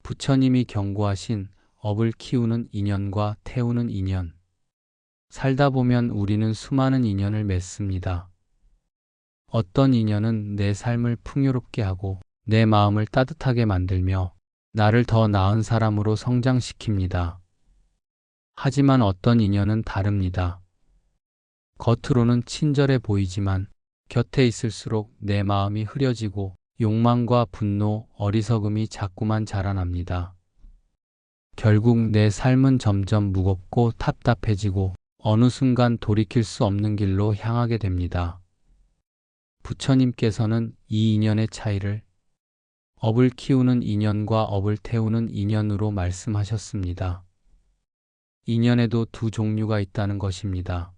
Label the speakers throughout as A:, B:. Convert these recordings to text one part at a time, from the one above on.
A: 부처님이 경고하신 업을 키우는 인연과 태우는 인연. 살다 보면 우리는 수많은 인연을 맺습니다. 어떤 인연은 내 삶을 풍요롭게 하고 내 마음을 따뜻하게 만들며 나를 더 나은 사람으로 성장시킵니다. 하지만 어떤 인연은 다릅니다. 겉으로는 친절해 보이지만 곁에 있을수록 내 마음이 흐려지고 욕망과 분노, 어리석음이 자꾸만 자라납니다. 결국 내 삶은 점점 무겁고 답답해지고 어느 순간 돌이킬 수 없는 길로 향하게 됩니다. 부처님께서는 이 인연의 차이를 업을 키우는 인연과 업을 태우는 인연으로 말씀하셨습니다. 인연에도 두 종류가 있다는 것입니다.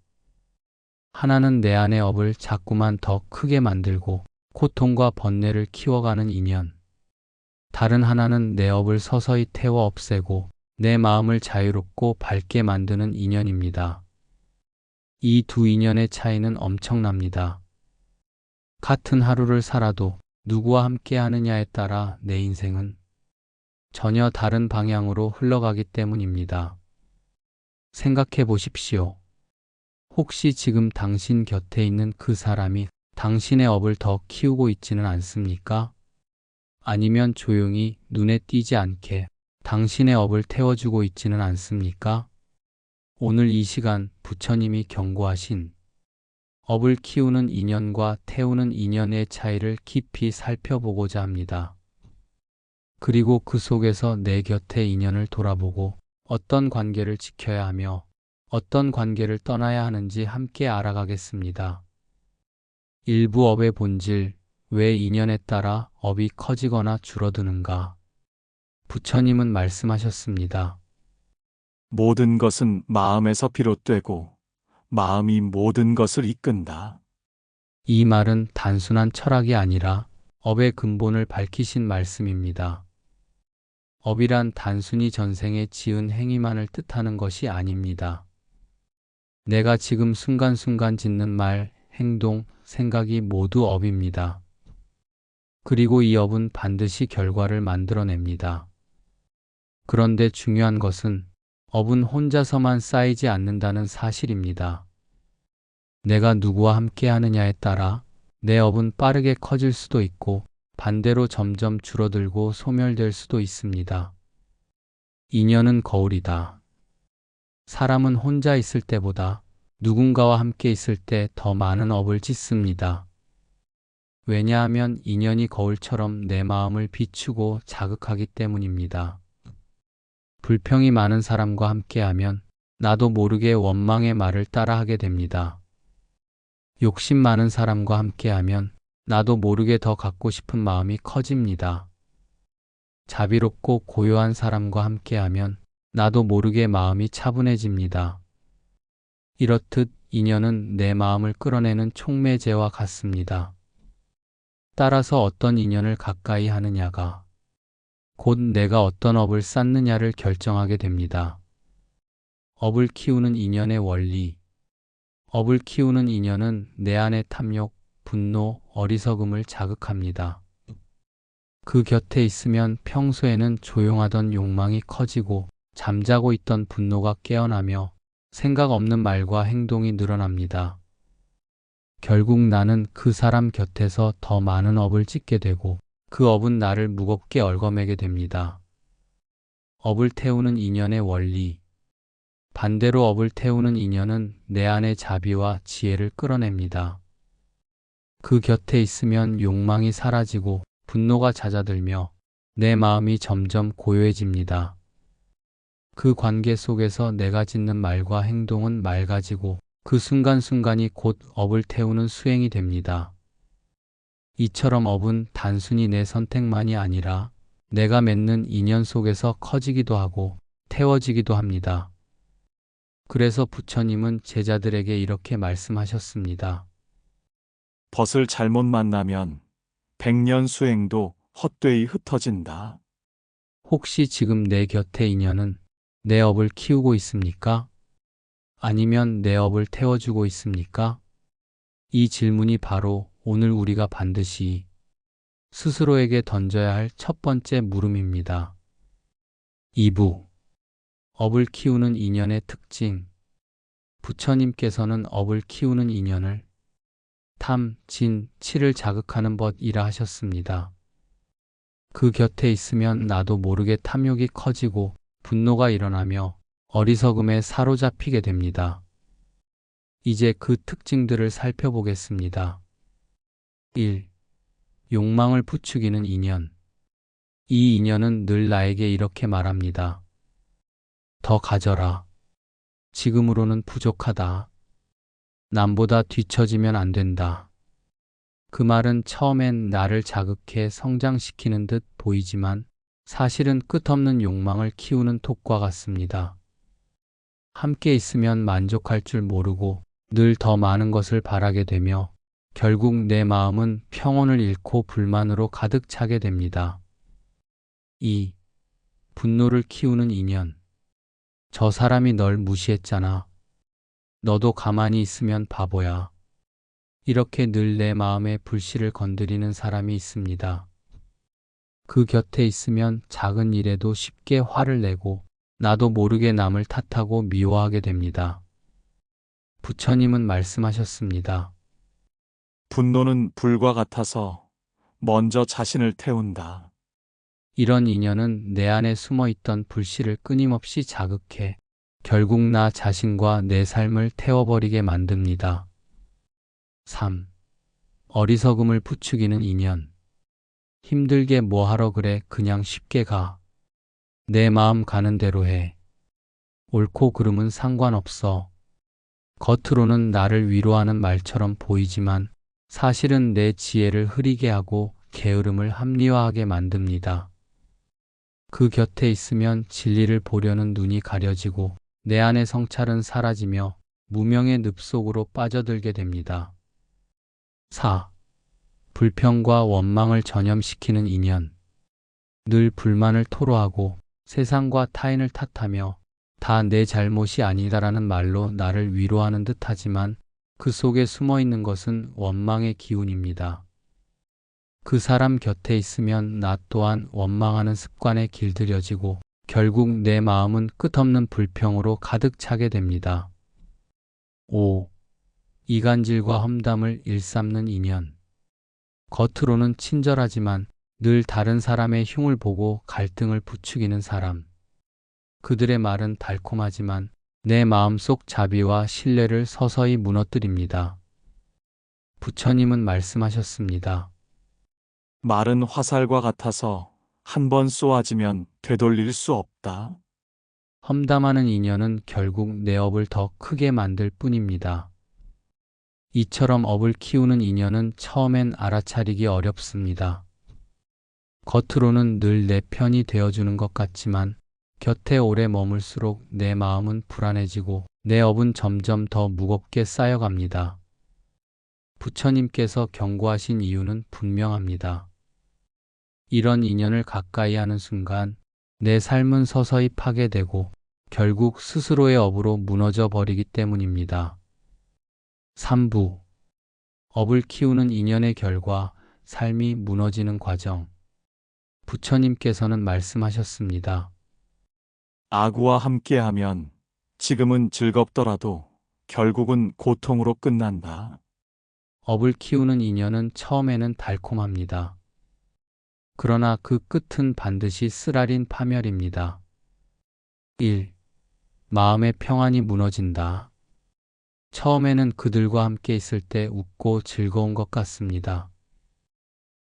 A: 하나는 내 안의 업을 자꾸만 더 크게 만들고 고통과 번뇌를 키워가는 인연. 다른 하나는 내 업을 서서히 태워 없애고 내 마음을 자유롭고 밝게 만드는 인연입니다. 이 두 인연의 차이는 엄청납니다. 같은 하루를 살아도 누구와 함께 하느냐에 따라 내 인생은 전혀 다른 방향으로 흘러가기 때문입니다. 생각해 보십시오. 혹시 지금 당신 곁에 있는 그 사람이 당신의 업을 더 키우고 있지는 않습니까? 아니면 조용히 눈에 띄지 않게 당신의 업을 태워주고 있지는 않습니까? 오늘 이 시간 부처님이 경고하신 업을 키우는 인연과 태우는 인연의 차이를 깊이 살펴보고자 합니다. 그리고 그 속에서 내 곁의 인연을 돌아보고 어떤 관계를 지켜야 하며 어떤 관계를 떠나야 하는지 함께 알아가겠습니다. 일부 업의 본질, 왜 인연에 따라 업이 커지거나 줄어드는가? 부처님은 말씀하셨습니다.
B: 모든 것은 마음에서 비롯되고 마음이 모든 것을 이끈다.
A: 이 말은 단순한 철학이 아니라 업의 근본을 밝히신 말씀입니다. 업이란 단순히 전생에 지은 행위만을 뜻하는 것이 아닙니다. 내가 지금 순간순간 짓는 말, 행동, 생각이 모두 업입니다. 그리고 이 업은 반드시 결과를 만들어냅니다. 그런데 중요한 것은 업은 혼자서만 쌓이지 않는다는 사실입니다. 내가 누구와 함께 하느냐에 따라 내 업은 빠르게 커질 수도 있고 반대로 점점 줄어들고 소멸될 수도 있습니다. 인연은 거울이다. 사람은 혼자 있을 때보다 누군가와 함께 있을 때 더 많은 업을 짓습니다. 왜냐하면 인연이 거울처럼 내 마음을 비추고 자극하기 때문입니다. 불평이 많은 사람과 함께하면 나도 모르게 원망의 말을 따라하게 됩니다. 욕심 많은 사람과 함께하면 나도 모르게 더 갖고 싶은 마음이 커집니다. 자비롭고 고요한 사람과 함께하면 나도 모르게 마음이 차분해집니다. 이렇듯 인연은 내 마음을 끌어내는 촉매제와 같습니다. 따라서 어떤 인연을 가까이 하느냐가 곧 내가 어떤 업을 쌓느냐를 결정하게 됩니다. 업을 키우는 인연의 원리. 업을 키우는 인연은 내 안의 탐욕, 분노, 어리석음을 자극합니다. 그 곁에 있으면 평소에는 조용하던 욕망이 커지고 잠자고 있던 분노가 깨어나며 생각 없는 말과 행동이 늘어납니다. 결국 나는 그 사람 곁에서 더 많은 업을 짓게 되고 그 업은 나를 무겁게 얽어매게 됩니다. 업을 태우는 인연의 원리. 반대로 업을 태우는 인연은 내 안의 자비와 지혜를 끌어냅니다. 그 곁에 있으면 욕망이 사라지고 분노가 잦아들며 내 마음이 점점 고요해집니다. 그 관계 속에서 내가 짓는 말과 행동은 맑아지고 그 순간순간이 곧 업을 태우는 수행이 됩니다. 이처럼 업은 단순히 내 선택만이 아니라 내가 맺는 인연 속에서 커지기도 하고 태워지기도 합니다. 그래서 부처님은 제자들에게 이렇게 말씀하셨습니다.
B: 벗을 잘못 만나면 백년 수행도 헛되이 흩어진다.
A: 혹시 지금 내 곁의 인연은 내 업을 키우고 있습니까? 아니면 내 업을 태워주고 있습니까? 이 질문이 바로 오늘 우리가 반드시 스스로에게 던져야 할 첫 번째 물음입니다. 2부 업을 키우는 인연의 특징. 부처님께서는 업을 키우는 인연을 탐, 진, 치를 자극하는 법이라 하셨습니다. 그 곁에 있으면 나도 모르게 탐욕이 커지고 분노가 일어나며 어리석음에 사로잡히게 됩니다. 이제 그 특징들을 살펴보겠습니다. 1. 욕망을 부추기는 인연. 이 인연은 늘 나에게 이렇게 말합니다. 더 가져라. 지금으로는 부족하다. 남보다 뒤처지면 안 된다. 그 말은 처음엔 나를 자극해 성장시키는 듯 보이지만 사실은 끝없는 욕망을 키우는 톡과 같습니다. 함께 있으면 만족할 줄 모르고 늘 더 많은 것을 바라게 되며 결국 내 마음은 평온을 잃고 불만으로 가득 차게 됩니다. 2. 분노를 키우는 인연. 저 사람이 널 무시했잖아. 너도 가만히 있으면 바보야. 이렇게 늘 내 마음의 불씨를 건드리는 사람이 있습니다. 그 곁에 있으면 작은 일에도 쉽게 화를 내고 나도 모르게 남을 탓하고 미워하게 됩니다. 부처님은 말씀하셨습니다.
B: 분노는 불과 같아서 먼저 자신을 태운다.
A: 이런 인연은 내 안에 숨어있던 불씨를 끊임없이 자극해 결국 나 자신과 내 삶을 태워버리게 만듭니다. 3. 어리석음을 부추기는 인연. 힘들게 뭐하러 그래, 그냥 쉽게 가. 내 마음 가는 대로 해. 옳고 그름은 상관없어. 겉으로는 나를 위로하는 말처럼 보이지만 사실은 내 지혜를 흐리게 하고 게으름을 합리화하게 만듭니다. 그 곁에 있으면 진리를 보려는 눈이 가려지고 내 안의 성찰은 사라지며 무명의 늪 속으로 빠져들게 됩니다. 4. 불평과 원망을 전염시키는 인연. 늘 불만을 토로하고 세상과 타인을 탓하며 다 내 잘못이 아니다라는 말로 나를 위로하는 듯하지만 그 속에 숨어있는 것은 원망의 기운입니다. 그 사람 곁에 있으면 나 또한 원망하는 습관에 길들여지고 결국 내 마음은 끝없는 불평으로 가득 차게 됩니다. 5. 이간질과 험담을 일삼는 인연. 겉으로는 친절하지만 늘 다른 사람의 흉을 보고 갈등을 부추기는 사람. 그들의 말은 달콤하지만 내 마음속 자비와 신뢰를 서서히 무너뜨립니다. 부처님은 말씀하셨습니다.
B: 말은 화살과 같아서 한 번 쏘아지면 되돌릴 수 없다.
A: 험담하는 인연은 결국 내 업을 더 크게 만들 뿐입니다. 이처럼 업을 키우는 인연은 처음엔 알아차리기 어렵습니다. 겉으로는 늘 내 편이 되어주는 것 같지만 곁에 오래 머물수록 내 마음은 불안해지고 내 업은 점점 더 무겁게 쌓여갑니다. 부처님께서 경고하신 이유는 분명합니다. 이런 인연을 가까이 하는 순간 내 삶은 서서히 파괴되고 결국 스스로의 업으로 무너져 버리기 때문입니다. 3부 업을 키우는 인연의 결과 삶이 무너지는 과정. 부처님께서는 말씀하셨습니다.
B: 악우와 함께하면 지금은 즐겁더라도 결국은 고통으로 끝난다.
A: 업을 키우는 인연은 처음에는 달콤합니다. 그러나 그 끝은 반드시 쓰라린 파멸입니다. 1. 마음의 평안이 무너진다. 처음에는 그들과 함께 있을 때 웃고 즐거운 것 같습니다.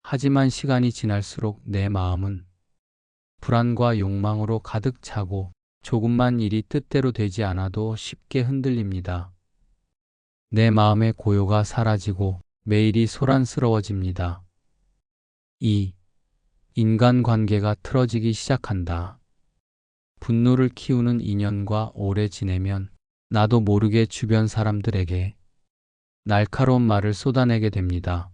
A: 하지만 시간이 지날수록 내 마음은 불안과 욕망으로 가득 차고 조금만 일이 뜻대로 되지 않아도 쉽게 흔들립니다. 내 마음의 고요가 사라지고 매일이 소란스러워집니다. 2. 인간관계가 틀어지기 시작한다. 분노를 키우는 인연과 오래 지내면 나도 모르게 주변 사람들에게 날카로운 말을 쏟아내게 됩니다.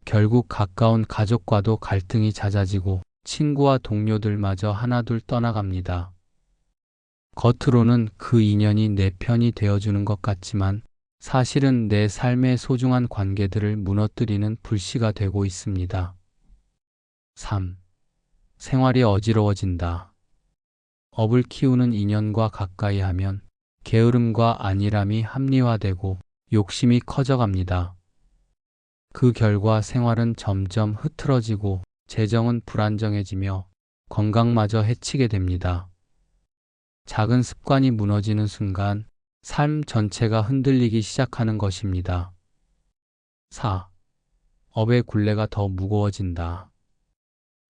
A: 결국 가까운 가족과도 갈등이 잦아지고 친구와 동료들마저 하나둘 떠나갑니다. 겉으로는 그 인연이 내 편이 되어주는 것 같지만 사실은 내 삶의 소중한 관계들을 무너뜨리는 불씨가 되고 있습니다. 3. 생활이 어지러워진다. 업을 키우는 인연과 가까이 하면 게으름과 안일함이 합리화되고 욕심이 커져갑니다. 그 결과 생활은 점점 흐트러지고 재정은 불안정해지며 건강마저 해치게 됩니다. 작은 습관이 무너지는 순간 삶 전체가 흔들리기 시작하는 것입니다. 4. 업의 굴레가 더 무거워진다.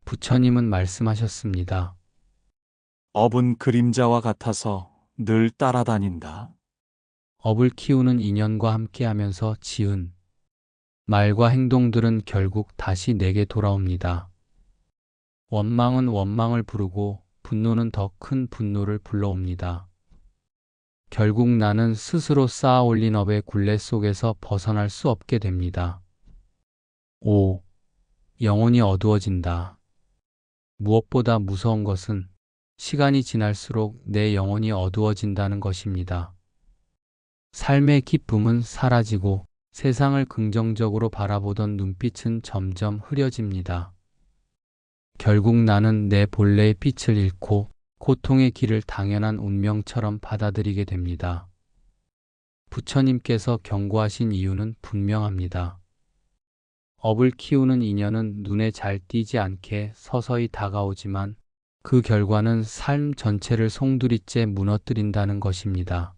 A: 부처님은 말씀하셨습니다.
B: 업은 그림자와 같아서 늘 따라다닌다.
A: 업을 키우는 인연과 함께하면서 지은 말과 행동들은 결국 다시 내게 돌아옵니다. 원망은 원망을 부르고 분노는 더 큰 분노를 불러옵니다. 결국 나는 스스로 쌓아 올린 업의 굴레 속에서 벗어날 수 없게 됩니다. 5. 영혼이 어두워진다. 무엇보다 무서운 것은 시간이 지날수록 내 영혼이 어두워진다는 것입니다. 삶의 기쁨은 사라지고 세상을 긍정적으로 바라보던 눈빛은 점점 흐려집니다. 결국 나는 내 본래의 빛을 잃고 고통의 길을 당연한 운명처럼 받아들이게 됩니다. 부처님께서 경고하신 이유는 분명합니다. 업을 키우는 인연은 눈에 잘 띄지 않게 서서히 다가오지만 그 결과는 삶 전체를 송두리째 무너뜨린다는 것입니다.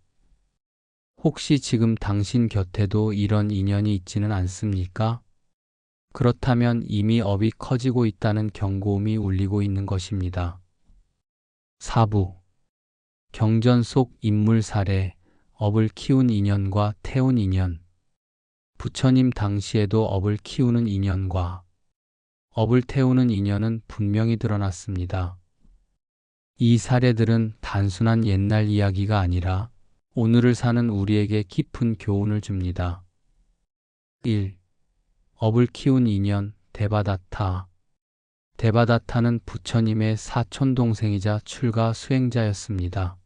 A: 혹시 지금 당신 곁에도 이런 인연이 있지는 않습니까? 그렇다면 이미 업이 커지고 있다는 경고음이 울리고 있는 것입니다. 4부 경전 속 인물 사례, 업을 키운 인연과 태운 인연. 부처님 당시에도 업을 키우는 인연과 업을 태우는 인연은 분명히 드러났습니다. 이 사례들은 단순한 옛날 이야기가 아니라 오늘을 사는 우리에게 깊은 교훈을 줍니다. 1. 업을 키운 인연 데바다타. 데바다타는 부처님의 사촌동생이자 출가 수행자였습니다.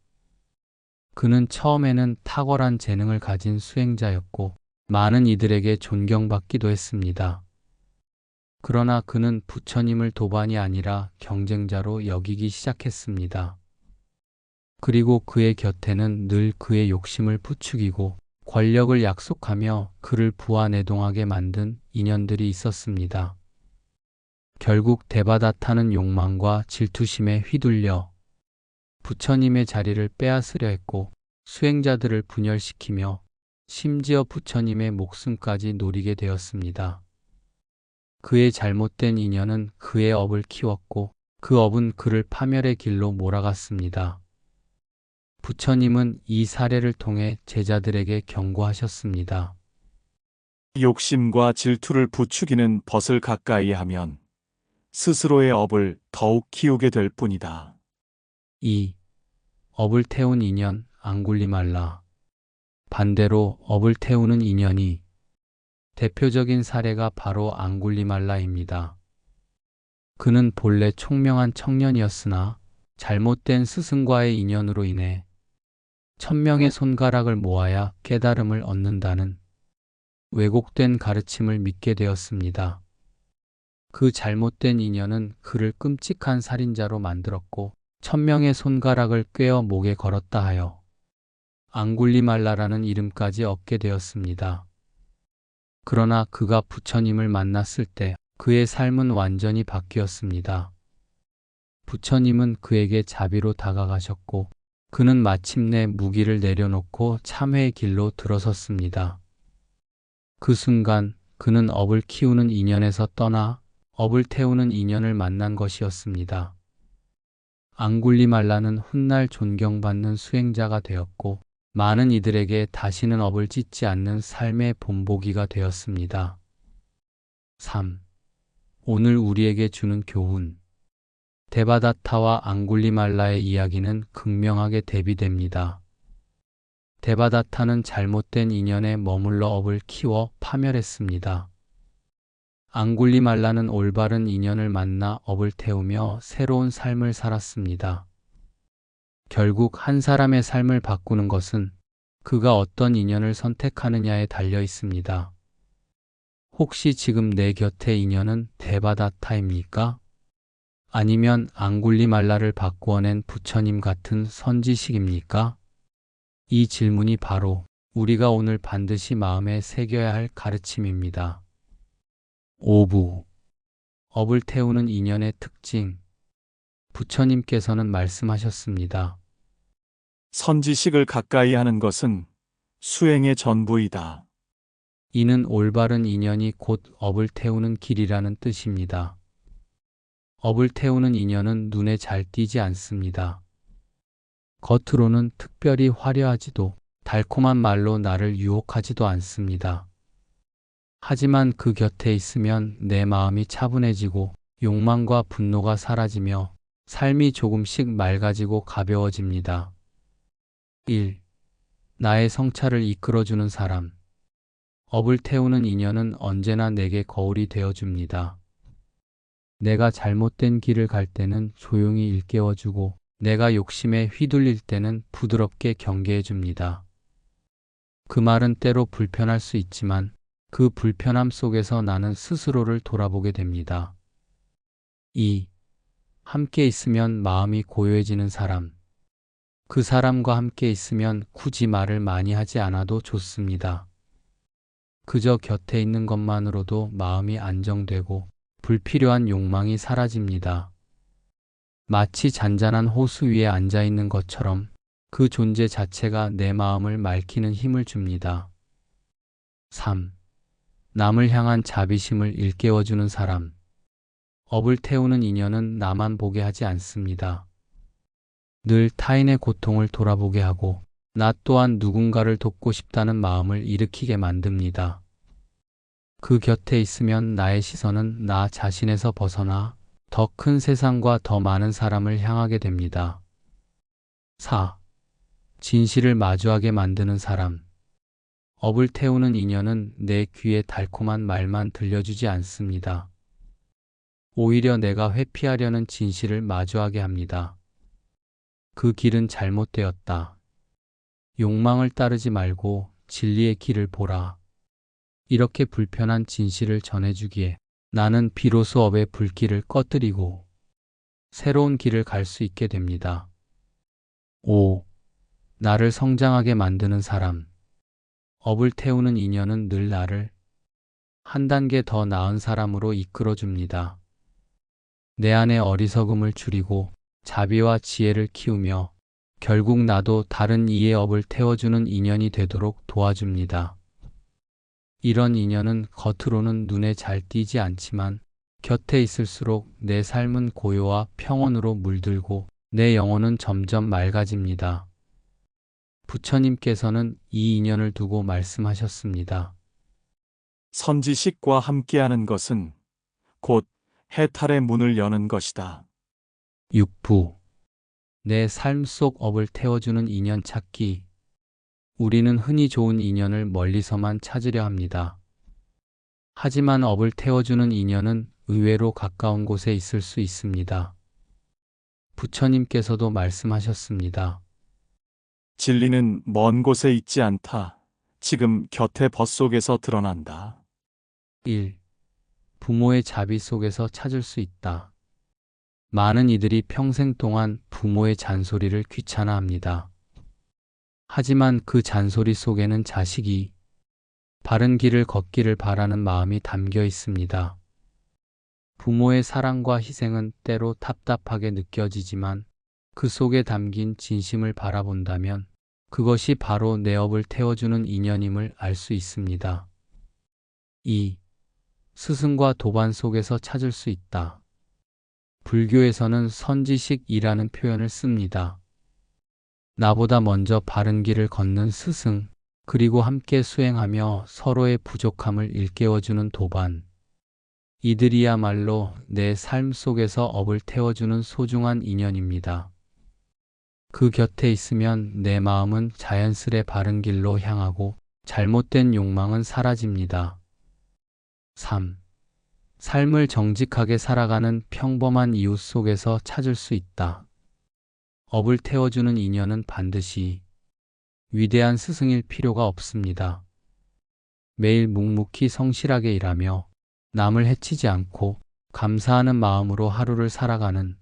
A: 그는 처음에는 탁월한 재능을 가진 수행자였고 많은 이들에게 존경받기도 했습니다. 그러나 그는 부처님을 도반이 아니라 경쟁자로 여기기 시작했습니다. 그리고 그의 곁에는 늘 그의 욕심을 부추기고 권력을 약속하며 그를 부하내동하게 만든 인연들이 있었습니다. 결국 데바다타는 욕망과 질투심에 휘둘려 부처님의 자리를 빼앗으려 했고 수행자들을 분열시키며 심지어 부처님의 목숨까지 노리게 되었습니다. 그의 잘못된 인연은 그의 업을 키웠고 그 업은 그를 파멸의 길로 몰아갔습니다. 부처님은 이 사례를 통해 제자들에게 경고하셨습니다.
B: 욕심과 질투를 부추기는 벗을 가까이 하면 스스로의 업을 더욱 키우게 될 뿐이다.
A: 2. 업을 태운 인연 앙굴리말라. 반대로 업을 태우는 인연이 대표적인 사례가 바로 앙굴리말라입니다. 그는 본래 총명한 청년이었으나 잘못된 스승과의 인연으로 인해 1000명의 손가락을 모아야 깨달음을 얻는다는 왜곡된 가르침을 믿게 되었습니다. 그 잘못된 인연은 그를 끔찍한 살인자로 만들었고 1000명의 손가락을 꿰어 목에 걸었다 하여 앙굴리말라라는 이름까지 얻게 되었습니다. 그러나 그가 부처님을 만났을 때 그의 삶은 완전히 바뀌었습니다. 부처님은 그에게 자비로 다가가셨고 그는 마침내 무기를 내려놓고 참회의 길로 들어섰습니다. 그 순간 그는 업을 키우는 인연에서 떠나 업을 태우는 인연을 만난 것이었습니다. 앙굴리말라는 훗날 존경받는 수행자가 되었고 많은 이들에게 다시는 업을 짓지 않는 삶의 본보기가 되었습니다. 3. 오늘 우리에게 주는 교훈. 데바다타와 앙굴리말라의 이야기는 극명하게 대비됩니다. 데바다타는 잘못된 인연에 머물러 업을 키워 파멸했습니다. 앙굴리말라는 올바른 인연을 만나 업을 태우며 새로운 삶을 살았습니다. 결국 한 사람의 삶을 바꾸는 것은 그가 어떤 인연을 선택하느냐에 달려 있습니다. 혹시 지금 내 곁의 인연은 데바다타입니까? 아니면 앙굴리말라를 바꾸어낸 부처님 같은 선지식입니까? 이 질문이 바로 우리가 오늘 반드시 마음에 새겨야 할 가르침입니다. 5부. 업을 태우는 인연의 특징. 부처님께서는 말씀하셨습니다.
B: 선지식을 가까이 하는 것은 수행의 전부이다.
A: 이는 올바른 인연이 곧 업을 태우는 길이라는 뜻입니다. 업을 태우는 인연은 눈에 잘 띄지 않습니다. 겉으로는 특별히 화려하지도 달콤한 말로 나를 유혹하지도 않습니다. 하지만 그 곁에 있으면 내 마음이 차분해지고 욕망과 분노가 사라지며 삶이 조금씩 맑아지고 가벼워집니다. 1. 나의 성찰을 이끌어주는 사람. 업을 태우는 인연은 언제나 내게 거울이 되어줍니다. 내가 잘못된 길을 갈 때는 조용히 일깨워주고 내가 욕심에 휘둘릴 때는 부드럽게 경계해줍니다. 그 말은 때로 불편할 수 있지만 그 불편함 속에서 나는 스스로를 돌아보게 됩니다. 2. 함께 있으면 마음이 고요해지는 사람. 그 사람과 함께 있으면 굳이 말을 많이 하지 않아도 좋습니다. 그저 곁에 있는 것만으로도 마음이 안정되고 불필요한 욕망이 사라집니다. 마치 잔잔한 호수 위에 앉아 있는 것처럼 그 존재 자체가 내 마음을 맑히는 힘을 줍니다. 3. 남을 향한 자비심을 일깨워주는 사람. 업을 태우는 인연은 나만 보게 하지 않습니다. 늘 타인의 고통을 돌아보게 하고 나 또한 누군가를 돕고 싶다는 마음을 일으키게 만듭니다. 그 곁에 있으면 나의 시선은 나 자신에서 벗어나 더 큰 세상과 더 많은 사람을 향하게 됩니다. 4. 진실을 마주하게 만드는 사람. 업을 태우는 인연은 내 귀에 달콤한 말만 들려주지 않습니다. 오히려 내가 회피하려는 진실을 마주하게 합니다. 그 길은 잘못되었다. 욕망을 따르지 말고 진리의 길을 보라. 이렇게 불편한 진실을 전해주기에 나는 비로소 업의 불길을 꺼뜨리고 새로운 길을 갈 수 있게 됩니다. 5. 나를 성장하게 만드는 사람. 업을 태우는 인연은 늘 나를 한 단계 더 나은 사람으로 이끌어줍니다. 내 안의 어리석음을 줄이고 자비와 지혜를 키우며 결국 나도 다른 이의 업을 태워주는 인연이 되도록 도와줍니다. 이런 인연은 겉으로는 눈에 잘 띄지 않지만 곁에 있을수록 내 삶은 고요와 평온으로 물들고 내 영혼은 점점 맑아집니다. 부처님께서는 이 인연을 두고 말씀하셨습니다.
B: 선지식과 함께하는 것은 곧 해탈의 문을 여는 것이다.
A: 6부. 내 삶 속 업을 태워주는 인연 찾기. 우리는 흔히 좋은 인연을 멀리서만 찾으려 합니다. 하지만 업을 태워주는 인연은 의외로 가까운 곳에 있을 수 있습니다. 부처님께서도 말씀하셨습니다.
B: 진리는 먼 곳에 있지 않다. 지금 곁의 벗 속에서 드러난다.
A: 1. 부모의 자비 속에서 찾을 수 있다. 많은 이들이 평생 동안 부모의 잔소리를 귀찮아합니다. 하지만 그 잔소리 속에는 자식이 바른 길을 걷기를 바라는 마음이 담겨 있습니다. 부모의 사랑과 희생은 때로 답답하게 느껴지지만 그 속에 담긴 진심을 바라본다면 그것이 바로 내 업을 태워주는 인연임을 알 수 있습니다. 2. 스승과 도반 속에서 찾을 수 있다. 불교에서는 선지식이라는 표현을 씁니다. 나보다 먼저 바른 길을 걷는 스승, 그리고 함께 수행하며 서로의 부족함을 일깨워주는 도반. 이들이야말로 내 삶 속에서 업을 태워주는 소중한 인연입니다. 그 곁에 있으면 내 마음은 자연스레 바른 길로 향하고 잘못된 욕망은 사라집니다. 3. 삶을 정직하게 살아가는 평범한 이웃 속에서 찾을 수 있다. 업을 태워주는 인연은 반드시 위대한 스승일 필요가 없습니다. 매일 묵묵히 성실하게 일하며 남을 해치지 않고 감사하는 마음으로 하루를 살아가는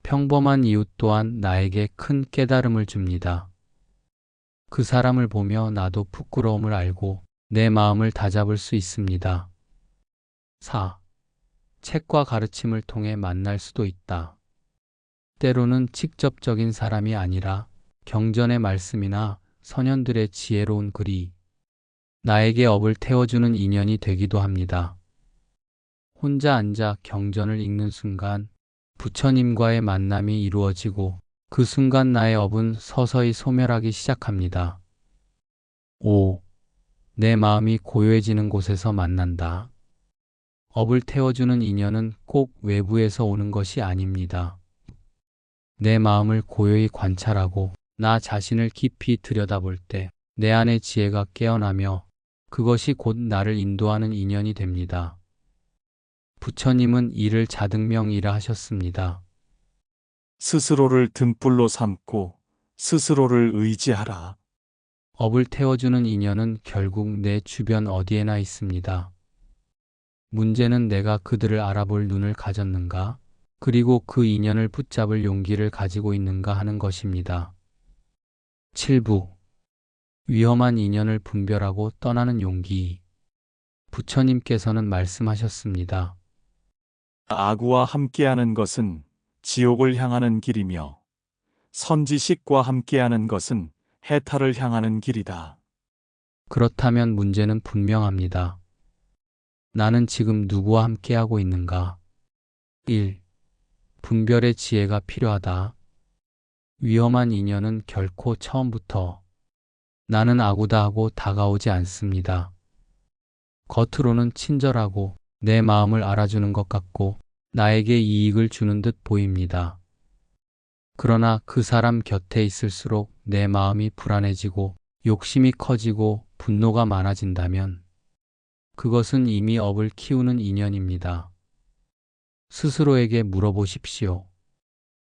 A: 평범한 이웃 또한 나에게 큰 깨달음을 줍니다. 그 사람을 보며 나도 부끄러움을 알고 내 마음을 다잡을 수 있습니다. 4. 책과 가르침을 통해 만날 수도 있다. 때로는 직접적인 사람이 아니라 경전의 말씀이나 선현들의 지혜로운 글이 나에게 업을 태워주는 인연이 되기도 합니다. 혼자 앉아 경전을 읽는 순간 부처님과의 만남이 이루어지고 그 순간 나의 업은 서서히 소멸하기 시작합니다. 5. 내 마음이 고요해지는 곳에서 만난다. 업을 태워주는 인연은 꼭 외부에서 오는 것이 아닙니다. 내 마음을 고요히 관찰하고 나 자신을 깊이 들여다볼 때 내 안의 지혜가 깨어나며 그것이 곧 나를 인도하는 인연이 됩니다. 부처님은 이를 자등명이라 하셨습니다.
B: 스스로를 등불로 삼고 스스로를 의지하라.
A: 업을 태워주는 인연은 결국 내 주변 어디에나 있습니다. 문제는 내가 그들을 알아볼 눈을 가졌는가, 그리고 그 인연을 붙잡을 용기를 가지고 있는가 하는 것입니다. 7부. 위험한 인연을 분별하고 떠나는 용기. 부처님께서는 말씀하셨습니다.
B: 악우와 함께하는 것은 지옥을 향하는 길이며 선지식과 함께하는 것은 해탈을 향하는 길이다.
A: 그렇다면 문제는 분명합니다. 나는 지금 누구와 함께하고 있는가? 1. 분별의 지혜가 필요하다. 위험한 인연은 결코 처음부터 나는 악우다 하고 다가오지 않습니다. 겉으로는 친절하고 내 마음을 알아주는 것 같고 나에게 이익을 주는 듯 보입니다. 그러나 그 사람 곁에 있을수록 내 마음이 불안해지고 욕심이 커지고 분노가 많아진다면 그것은 이미 업을 키우는 인연입니다. 스스로에게 물어보십시오.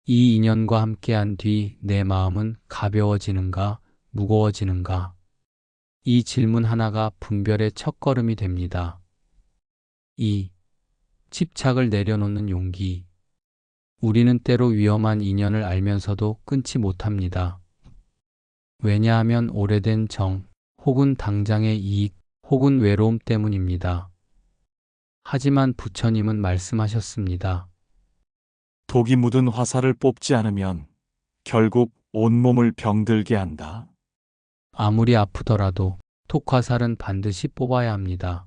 A: 이 인연과 함께한 뒤 내 마음은 가벼워지는가, 무거워지는가? 이 질문 하나가 분별의 첫걸음이 됩니다. 2. 집착을 내려놓는 용기. 우리는 때로 위험한 인연을 알면서도 끊지 못합니다. 왜냐하면 오래된 정, 혹은 당장의 이익, 혹은 외로움 때문입니다. 하지만 부처님은 말씀하셨습니다.
B: 독이 묻은 화살을 뽑지 않으면 결국 온몸을 병들게 한다.
A: 아무리 아프더라도 톡화살은 반드시 뽑아야 합니다.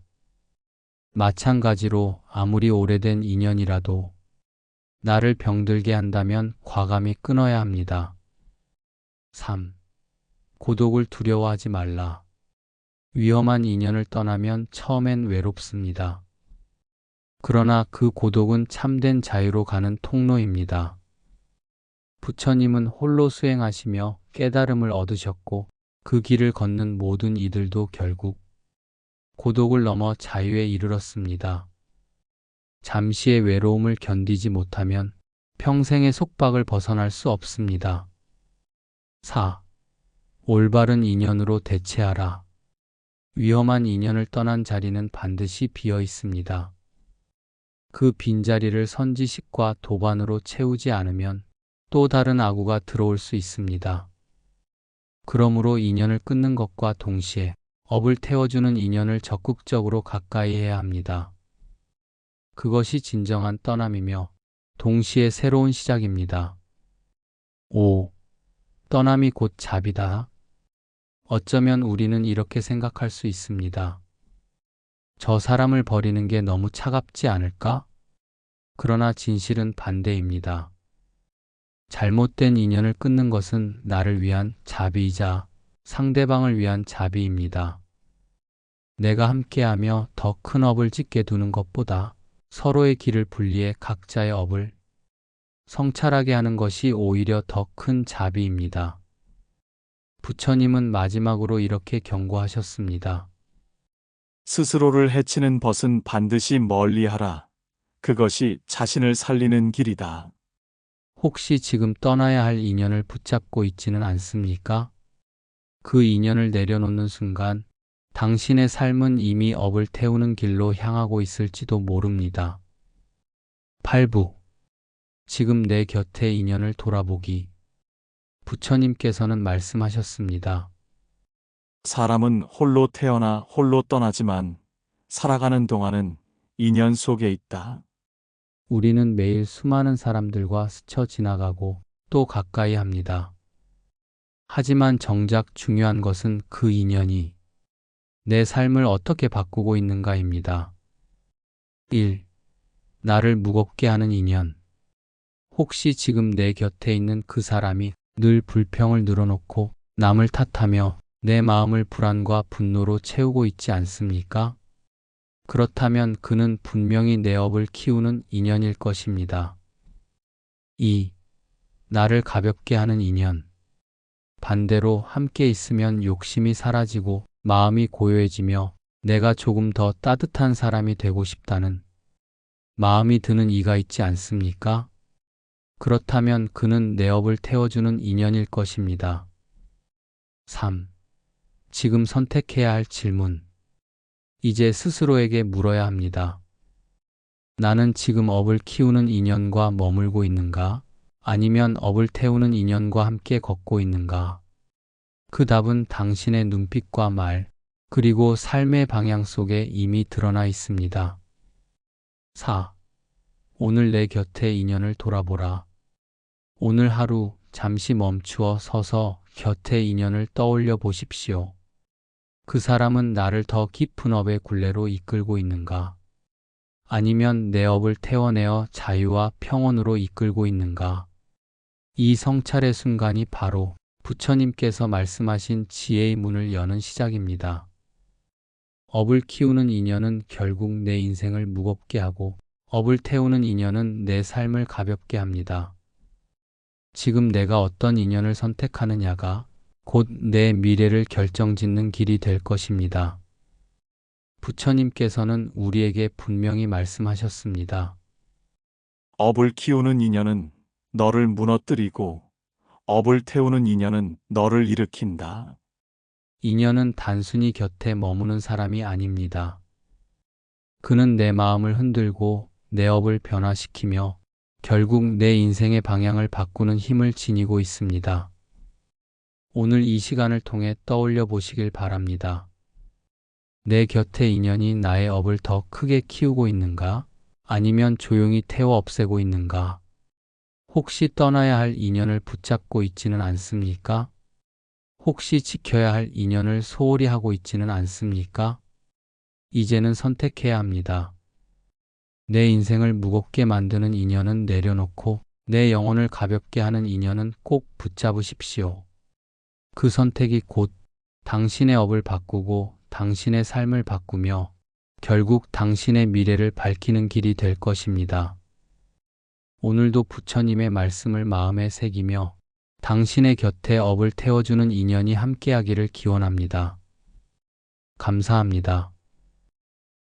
A: 마찬가지로 아무리 오래된 인연이라도 나를 병들게 한다면 과감히 끊어야 합니다. 3. 고독을 두려워하지 말라. 위험한 인연을 떠나면 처음엔 외롭습니다. 그러나 그 고독은 참된 자유로 가는 통로입니다. 부처님은 홀로 수행하시며 깨달음을 얻으셨고 그 길을 걷는 모든 이들도 결국 고독을 넘어 자유에 이르렀습니다. 잠시의 외로움을 견디지 못하면 평생의 속박을 벗어날 수 없습니다. 4. 올바른 인연으로 대체하라. 위험한 인연을 떠난 자리는 반드시 비어 있습니다. 그 빈자리를 선지식과 도반으로 채우지 않으면 또 다른 악우가 들어올 수 있습니다. 그러므로 인연을 끊는 것과 동시에 업을 태워주는 인연을 적극적으로 가까이 해야 합니다. 그것이 진정한 떠남이며 동시에 새로운 시작입니다. 5. 떠남이 곧 자비다. 어쩌면 우리는 이렇게 생각할 수 있습니다. 저 사람을 버리는 게 너무 차갑지 않을까? 그러나 진실은 반대입니다. 잘못된 인연을 끊는 것은 나를 위한 자비이자 상대방을 위한 자비입니다. 내가 함께하며 더 큰 업을 짓게 두는 것보다 서로의 길을 분리해 각자의 업을 성찰하게 하는 것이 오히려 더 큰 자비입니다. 부처님은 마지막으로 이렇게 경고하셨습니다.
B: 스스로를 해치는 벗은 반드시 멀리하라. 그것이 자신을 살리는 길이다.
A: 혹시 지금 떠나야 할 인연을 붙잡고 있지는 않습니까? 그 인연을 내려놓는 순간 당신의 삶은 이미 업을 태우는 길로 향하고 있을지도 모릅니다. 8부. 지금 내 곁의 인연을 돌아보기. 부처님께서는 말씀하셨습니다.
B: 사람은 홀로 태어나 홀로 떠나지만 살아가는 동안은 인연 속에 있다.
A: 우리는 매일 수많은 사람들과 스쳐 지나가고 또 가까이 합니다. 하지만 정작 중요한 것은 그 인연이 내 삶을 어떻게 바꾸고 있는가입니다. 1. 나를 무겁게 하는 인연. 혹시 지금 내 곁에 있는 그 사람이 늘 불평을 늘어놓고 남을 탓하며 내 마음을 불안과 분노로 채우고 있지 않습니까? 그렇다면 그는 분명히 내 업을 키우는 인연일 것입니다. 2. 나를 가볍게 하는 인연. 반대로 함께 있으면 욕심이 사라지고 마음이 고요해지며 내가 조금 더 따뜻한 사람이 되고 싶다는 마음이 드는 이가 있지 않습니까? 그렇다면 그는 내 업을 태워주는 인연일 것입니다. 3. 지금 선택해야 할 질문. 이제 스스로에게 물어야 합니다. 나는 지금 업을 키우는 인연과 머물고 있는가? 아니면 업을 태우는 인연과 함께 걷고 있는가? 그 답은 당신의 눈빛과 말, 그리고 삶의 방향 속에 이미 드러나 있습니다. 4. 오늘 내 곁의 인연을 돌아보라. 오늘 하루 잠시 멈추어 서서 곁의 인연을 떠올려 보십시오. 그 사람은 나를 더 깊은 업의 굴레로 이끌고 있는가? 아니면 내 업을 태워내어 자유와 평온으로 이끌고 있는가? 이 성찰의 순간이 바로 부처님께서 말씀하신 지혜의 문을 여는 시작입니다. 업을 키우는 인연은 결국 내 인생을 무겁게 하고 업을 태우는 인연은 내 삶을 가볍게 합니다. 지금 내가 어떤 인연을 선택하느냐가 곧 내 미래를 결정짓는 길이 될 것입니다. 부처님께서는 우리에게 분명히 말씀하셨습니다.
B: 업을 키우는 인연은 너를 무너뜨리고 업을 태우는 인연은 너를 일으킨다.
A: 인연은 단순히 곁에 머무는 사람이 아닙니다. 그는 내 마음을 흔들고 내 업을 변화시키며 결국 내 인생의 방향을 바꾸는 힘을 지니고 있습니다. 오늘 이 시간을 통해 떠올려 보시길 바랍니다. 내 곁의 인연이 나의 업을 더 크게 키우고 있는가? 아니면 조용히 태워 없애고 있는가? 혹시 떠나야 할 인연을 붙잡고 있지는 않습니까? 혹시 지켜야 할 인연을 소홀히 하고 있지는 않습니까? 이제는 선택해야 합니다. 내 인생을 무겁게 만드는 인연은 내려놓고 내 영혼을 가볍게 하는 인연은 꼭 붙잡으십시오. 그 선택이 곧 당신의 업을 바꾸고 당신의 삶을 바꾸며 결국 당신의 미래를 밝히는 길이 될 것입니다. 오늘도 부처님의 말씀을 마음에 새기며 당신의 곁에 업을 태워주는 인연이 함께하기를 기원합니다. 감사합니다.